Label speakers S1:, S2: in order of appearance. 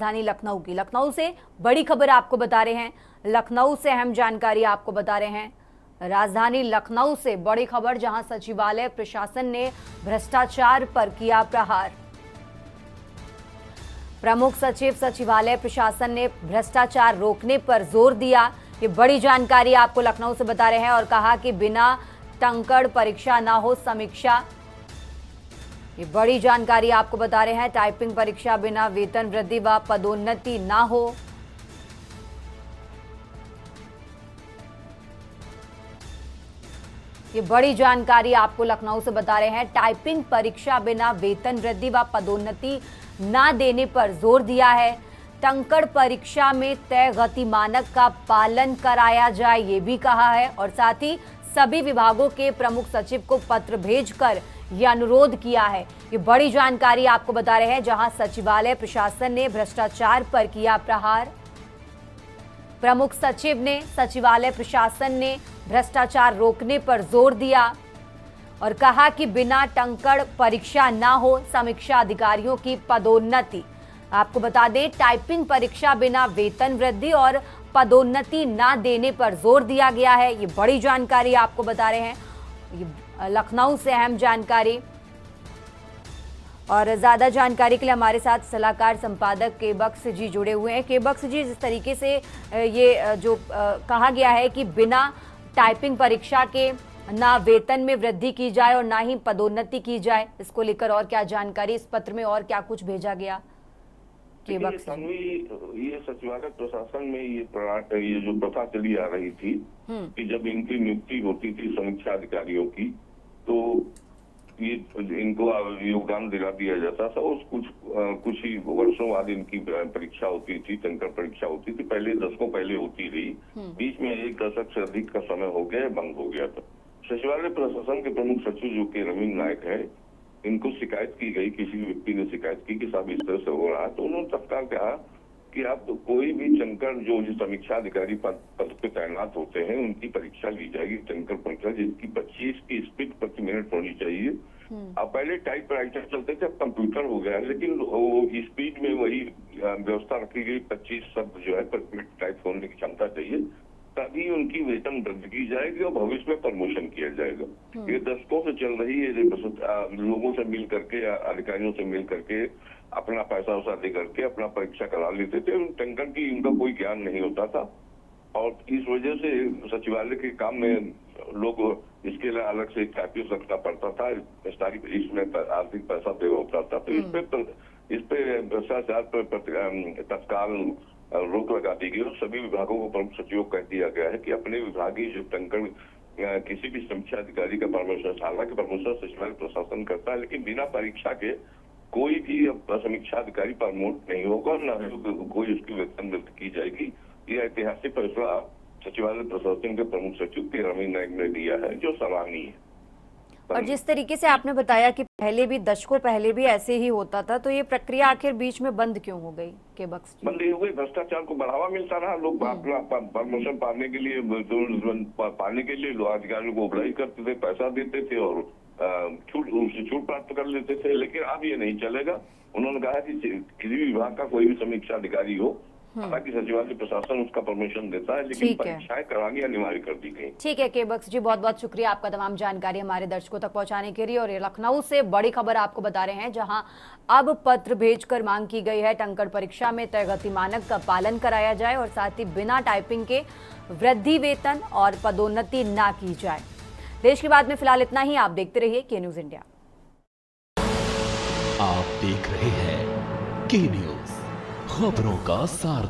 S1: राजधानी लखनऊ की। लखनऊ से बड़ी खबर आपको बता रहे हैं, लखनऊ से अहम जानकारी आपको बता रहे हैं। राजधानी लखनऊ से बड़ी खबर, जहां सचिवालय प्रशासन ने भ्रष्टाचार पर किया प्रहार। प्रमुख सचिव सचिवालय प्रशासन ने भ्रष्टाचार रोकने पर जोर दिया। ये बड़ी जानकारी आपको लखनऊ से बता रहे हैं और कहा कि बिना टंकण परीक्षा ना हो समीक्षा। ये बड़ी जानकारी आपको बता रहे हैं, टाइपिंग परीक्षा बिना वेतन वृद्धि व पदोन्नति ना हो। ये बड़ी जानकारी आपको लखनऊ से बता रहे हैं, टाइपिंग परीक्षा बिना वेतन वृद्धि व पदोन्नति ना देने पर जोर दिया है। टंकण परीक्षा में तय गति मानक का पालन कराया जाए, ये भी कहा है। और साथ ही सभी विभागों के प्रमुख सचिव को पत्र भेजकर यह अनुरोध किया है। ये बड़ी जानकारी आपको बता रहे हैं, जहां सचिवालय प्रशासन ने भ्रष्टाचार पर किया प्रहार। प्रमुख सचिव ने सचिवालय प्रशासन ने भ्रष्टाचार रोकने पर जोर दिया और कहा कि बिना टंकण परीक्षा ना हो समीक्षा अधिकारियों की पदोन्नति। आपको बता दें, टाइपिंग परीक्षा बिना वेतन वृद्धि और पदोन्नति ना देने पर जोर दिया गया है। ये बड़ी जानकारी आपको बता रहे हैं, ये लखनऊ से अहम जानकारी। और ज्यादा जानकारी के लिए हमारे साथ सलाहकार संपादक केबक्स जी जुड़े हुए हैं। केबक्स जी, जिस तरीके से ये जो कहा गया है कि बिना टाइपिंग परीक्षा के ना वेतन में वृद्धि की जाए और ना ही पदोन्नति की जाए, इसको लेकर और क्या जानकारी, इस पत्र में और क्या कुछ भेजा गया?
S2: ये सचिवालय प्रशासन में ये जो प्रथा चली आ रही थी कि जब इनकी नियुक्ति होती थी समीक्षा अधिकारियों की, तो ये इनको योगदान दिला दिया जाता था। उस कुछ ही वर्षों बाद इनकी परीक्षा होती थी, टंकण परीक्षा होती थी। पहले दशकों पहले होती रही, बीच में 1 दशक से अधिक का समय हो गया, बंद हो गया था। सचिवालय प्रशासन के प्रमुख सचिव जो कि रवींद्र नायक है, इनको शिकायत की गई, किसी व्यक्ति ने शिकायत की कि साहब इस तरह से हो रहा है। तो उन्होंने तत्काल कहा कि आप कोई भी टंकण जो समीक्षा अधिकारी पद पे तैनात होते हैं, उनकी परीक्षा ली जाएगी, टंकण परीक्षा, जिसकी 25 की स्पीड प्रति मिनट होनी चाहिए। अब पहले टाइप राइटर चलते थे, अब कंप्यूटर हो गया, लेकिन वो स्पीड में वही व्यवस्था रखी गई, 25 शब्द जो है प्रति मिनट टाइप होने की क्षमता चाहिए, तभी उनकी वेतन वृद्धि की जाएगी और भविष्य में प्रमोशन किया जाएगा। ये दशकों से चल रही है, लोगों से मिल करके, अधिकारियों से मिल करके अपना पैसा वैसा दे करके अपना परीक्षा करा लेते थे। टंकण की इनका कोई ज्ञान नहीं होता था और इस वजह से सचिवालय के काम में लोग इसके लिए अलग से टाइपिस्ट रखना पड़ता था, इसमें आर्थिक पैसा देना होता था। तो इस पे भ्रष्टाचार पर तत्काल रोक लगा दी गई और सभी विभागों को प्रमुख सचिवों को कह दिया गया है कि अपने विभागीय जो टंकण किसी भी समीक्षा अधिकारी का प्रमोशन, हालांकि प्रमोशन सचिवालय प्रशासन करता है, लेकिन बिना परीक्षा के कोई भी समीक्षा अधिकारी प्रमोट नहीं होगा, न कोई उसकी वेतन वृद्धि की जाएगी। यह ऐतिहासिक फैसला सचिवालय प्रशासन के प्रमुख सचिव के रवींद्र नायक ने दिया है, जो सराहनीय है।
S1: और जिस तरीके से आपने बताया कि पहले भी, दशकों पहले भी ऐसे ही होता था, तो ये प्रक्रिया आखिर बीच में बंद क्यों हो गई? केबक्स
S2: बंद हो गई, भ्रष्टाचार को बढ़ावा मिलता रहा। लोग अपना प्रमोशन पाने के लिए लोग अधिकारियों को उपलब्ध करते थे, पैसा देते थे और छूट प्राप्त कर लेते थे। लेकिन अब ये नहीं चलेगा। उन्होंने कहा कि किसी भी विभाग का कोई भी समीक्षा अधिकारी हो, हालांकि सचिवालय प्रशासन उसका परमिशन देता है, लेकिन परीक्षाएं करानी अनिवार्य कर दी गई।
S1: ठीक है केबक्स जी, बहुत बहुत शुक्रिया आपका तमाम जानकारी हमारे दर्शकों तक पहुंचाने के लिए। और ये लखनऊ से बड़ी खबर आपको बता रहे हैं, जहां अब पत्र भेजकर मांग की गई है टंकण परीक्षा में तय गति मानक का पालन कराया जाए और साथ ही बिना टाइपिंग के वृद्धि वेतन और पदोन्नति ना की जाए। देश की बात में फिलहाल इतना ही। आप देखते रहिए के न्यूज इंडिया।
S3: आप देख रहे हैं के न्यूज, खबरों का सार।